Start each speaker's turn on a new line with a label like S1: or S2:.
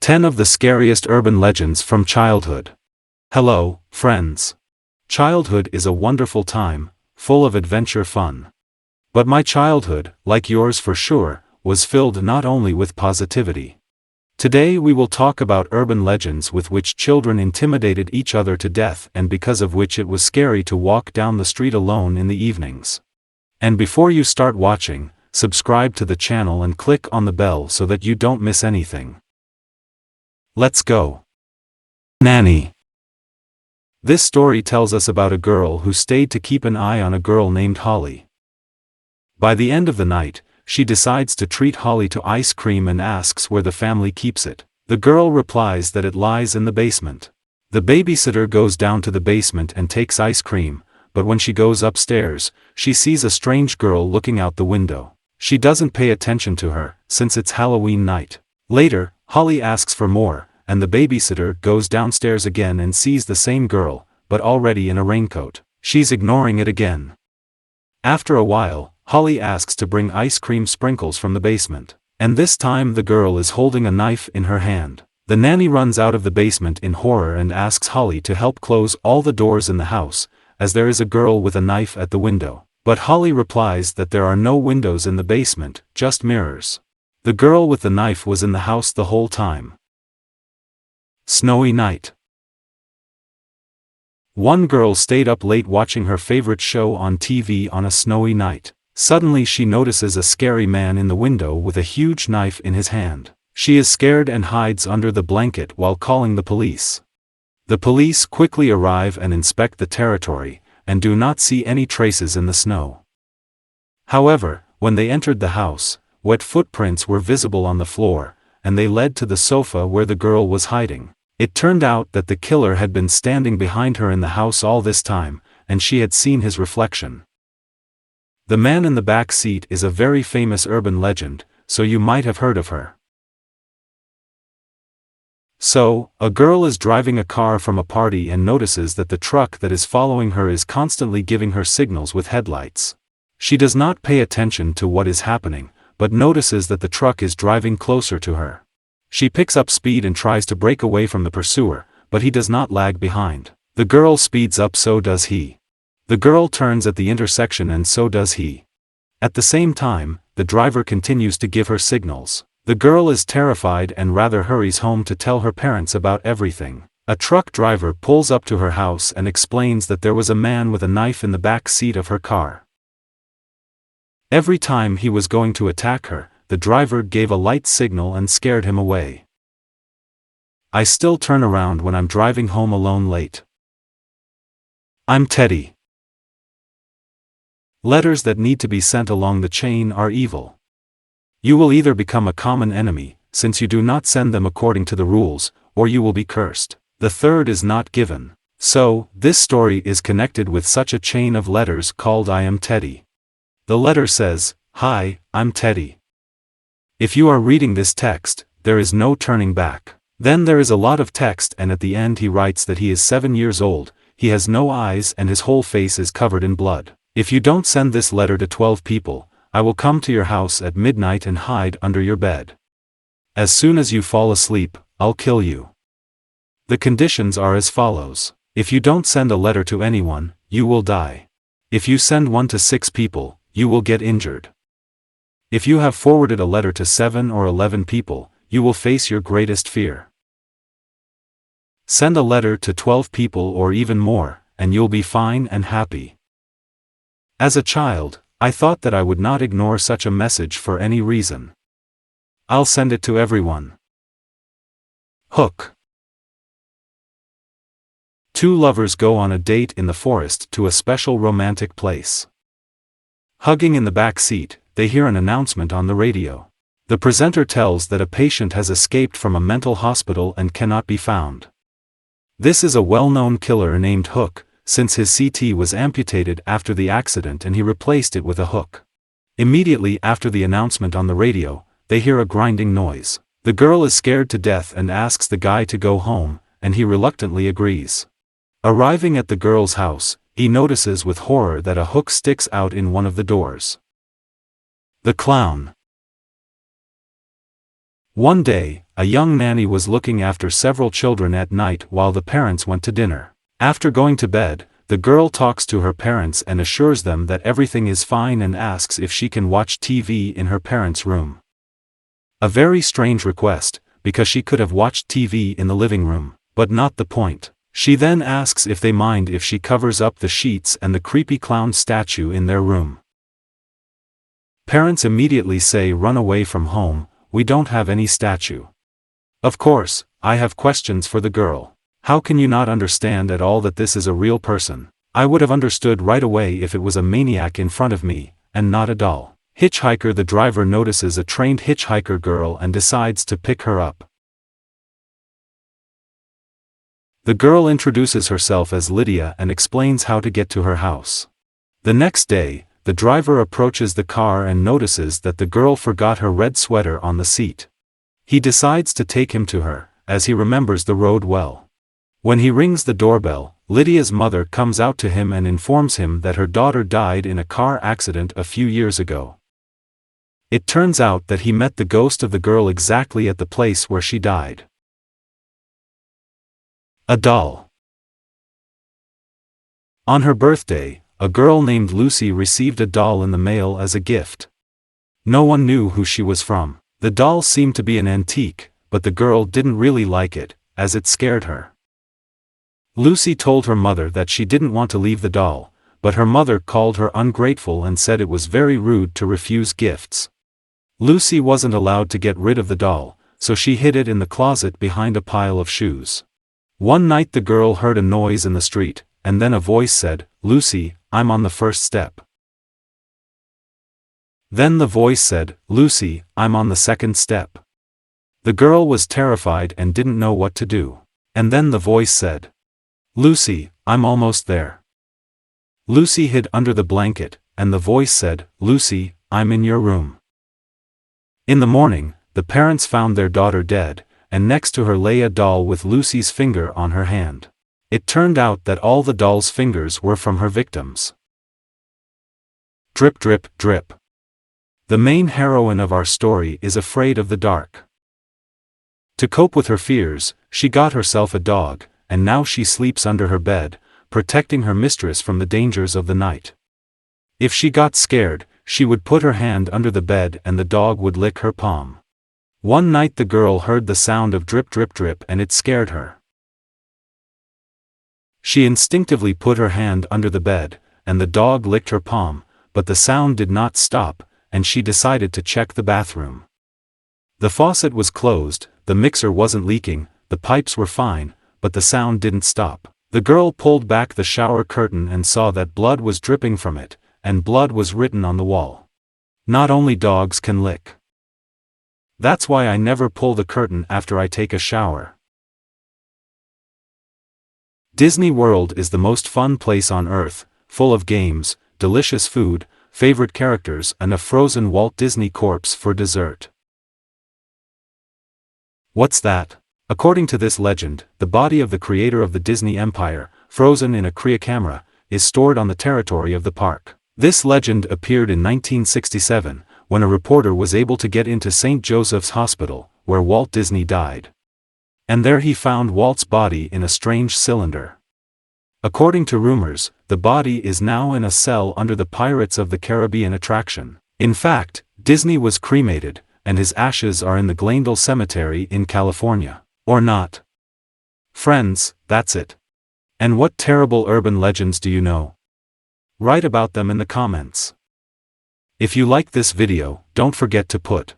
S1: 10 of the scariest urban legends from childhood. Hello, friends. Childhood is a wonderful time, full of adventure fun. But my childhood, like yours for sure, was filled not only with positivity. Today we will talk about urban legends with which children intimidated each other to death and because of which it was scary to walk down the street alone in the evenings. And before you start watching, subscribe to the channel and click on the bell so that you don't miss anything. Let's go. Nanny. This story tells us about a girl who stayed to keep an eye on a girl named Holly. By the end of the night, she decides to treat Holly to ice cream and asks where the family keeps it. The girl replies that it lies in the basement. The babysitter goes down to the basement and takes ice cream, but when she goes upstairs, she sees a strange girl looking out the window. She doesn't pay attention to her, since it's Halloween night. Later, Holly asks for more, and the babysitter goes downstairs again and sees the same girl, but already in a raincoat. She's ignoring it again. After a while, Holly asks to bring ice cream sprinkles from the basement, and this time the girl is holding a knife in her hand. The nanny runs out of the basement in horror and asks Holly to help close all the doors in the house, as there is a girl with a knife at the window. But Holly replies that there are no windows in the basement, just mirrors. The girl with the knife was in the house the whole time. Snowy night. One girl stayed up late watching her favorite show on TV on a snowy night. Suddenly she notices a scary man in the window with a huge knife in his hand. She is scared and hides under the blanket while calling the police. The police quickly arrive and inspect the territory, and do not see any traces in the snow. However, when they entered the house, wet footprints were visible on the floor, and they led to the sofa where the girl was hiding. It turned out that the killer had been standing behind her in the house all this time, and she had seen his reflection. The man in the back seat is a very famous urban legend, so you might have heard of her. So, a girl is driving a car from a party and notices that the truck that is following her is constantly giving her signals with headlights. She does not pay attention to what is happening, but notices that the truck is driving closer to her. She picks up speed and tries to break away from the pursuer, but he does not lag behind. The girl speeds up, so does he. The girl turns at the intersection and so does he. At the same time, the driver continues to give her signals. The girl is terrified and rather hurries home to tell her parents about everything. A truck driver pulls up to her house and explains that there was a man with a knife in the back seat of her car. Every time he was going to attack her, the driver gave a light signal and scared him away. I still turn around when I'm driving home alone late. I'm Teddy. Letters that need to be sent along the chain are evil. You will either become a common enemy, since you do not send them according to the rules, or you will be cursed. The third is not given. So, this story is connected with such a chain of letters called I am Teddy. The letter says, "Hi, I'm Teddy." If you are reading this text, there is no turning back. Then there is a lot of text, and at the end he writes that he is 7 years old, he has no eyes and his whole face is covered in blood. If you don't send this letter to 12 people, I will come to your house at midnight and hide under your bed. As soon as you fall asleep, I'll kill you. The conditions are as follows. If you don't send a letter to anyone, you will die. If you send one to 6 people, you will get injured. If you have forwarded a letter to 7 or 11 people, you will face your greatest fear. Send a letter to 12 people or even more, and you'll be fine and happy. As a child, I thought that I would not ignore such a message for any reason. I'll send it to everyone. Hook. Two lovers go on a date in the forest to a special romantic place. Hugging in the back seat, they hear an announcement on the radio. The presenter tells that a patient has escaped from a mental hospital and cannot be found. This is a well-known killer named Hook, since his CT was amputated after the accident and he replaced it with a hook. Immediately after the announcement on the radio, they hear a grinding noise. The girl is scared to death and asks the guy to go home, and he reluctantly agrees. Arriving at the girl's house, he notices with horror that a hook sticks out in one of the doors. The clown. One day, a young nanny was looking after several children at night while the parents went to dinner. After going to bed, the girl talks to her parents and assures them that everything is fine and asks if she can watch TV in her parents' room. A very strange request, because she could have watched TV in the living room, but not the point. She then asks if they mind if she covers up the sheets and the creepy clown statue in their room. Parents immediately say, "Run away from home, we don't have any statue." Of course, I have questions for the girl. How can you not understand at all that this is a real person? I would have understood right away if it was a maniac in front of me, and not a doll. Hitchhiker. The driver notices a trained hitchhiker girl and decides to pick her up. The girl introduces herself as Lydia and explains how to get to her house. The next day, the driver approaches the car and notices that the girl forgot her red sweater on the seat. He decides to take him to her, as he remembers the road well. When he rings the doorbell, Lydia's mother comes out to him and informs him that her daughter died in a car accident a few years ago. It turns out that he met the ghost of the girl exactly at the place where she died. A doll. On her birthday, a girl named Lucy received a doll in the mail as a gift. No one knew who she was from. The doll seemed to be an antique, but the girl didn't really like it, as it scared her. Lucy told her mother that she didn't want to leave the doll, but her mother called her ungrateful and said it was very rude to refuse gifts. Lucy wasn't allowed to get rid of the doll, so she hid it in the closet behind a pile of shoes. One night the girl heard a noise in the street, and then a voice said, "Lucy, I'm on the first step." Then the voice said, "Lucy, I'm on the second step." The girl was terrified and didn't know what to do. And then the voice said, "Lucy, I'm almost there." Lucy hid under the blanket, and the voice said, "Lucy, I'm in your room." In the morning, the parents found their daughter dead, and next to her lay a doll with Lucy's finger on her hand. It turned out that all the doll's fingers were from her victims. Drip drip drip. The main heroine of our story is afraid of the dark. To cope with her fears, she got herself a dog, and now she sleeps under her bed, protecting her mistress from the dangers of the night. If she got scared, she would put her hand under the bed and the dog would lick her palm. One night the girl heard the sound of drip drip drip and it scared her. She instinctively put her hand under the bed, and the dog licked her palm, but the sound did not stop, and she decided to check the bathroom. The faucet was closed, the mixer wasn't leaking, the pipes were fine, but the sound didn't stop. The girl pulled back the shower curtain and saw that blood was dripping from it, and blood was written on the wall. Not only dogs can lick. That's why I never pull the curtain after I take a shower. Disney World is the most fun place on earth, full of games, delicious food, favorite characters and a frozen Walt Disney corpse for dessert. What's that? According to this legend, the body of the creator of the Disney Empire, frozen in a cryocamera, is stored on the territory of the park. This legend appeared in 1967, when a reporter was able to get into St. Joseph's Hospital, where Walt Disney died. And there he found Walt's body in a strange cylinder. According to rumors, the body is now in a cell under the Pirates of the Caribbean attraction. In fact, Disney was cremated, and his ashes are in the Glendale Cemetery in California. Or not. Friends, that's it. And what terrible urban legends do you know? Write about them in the comments. If you like this video, don't forget to put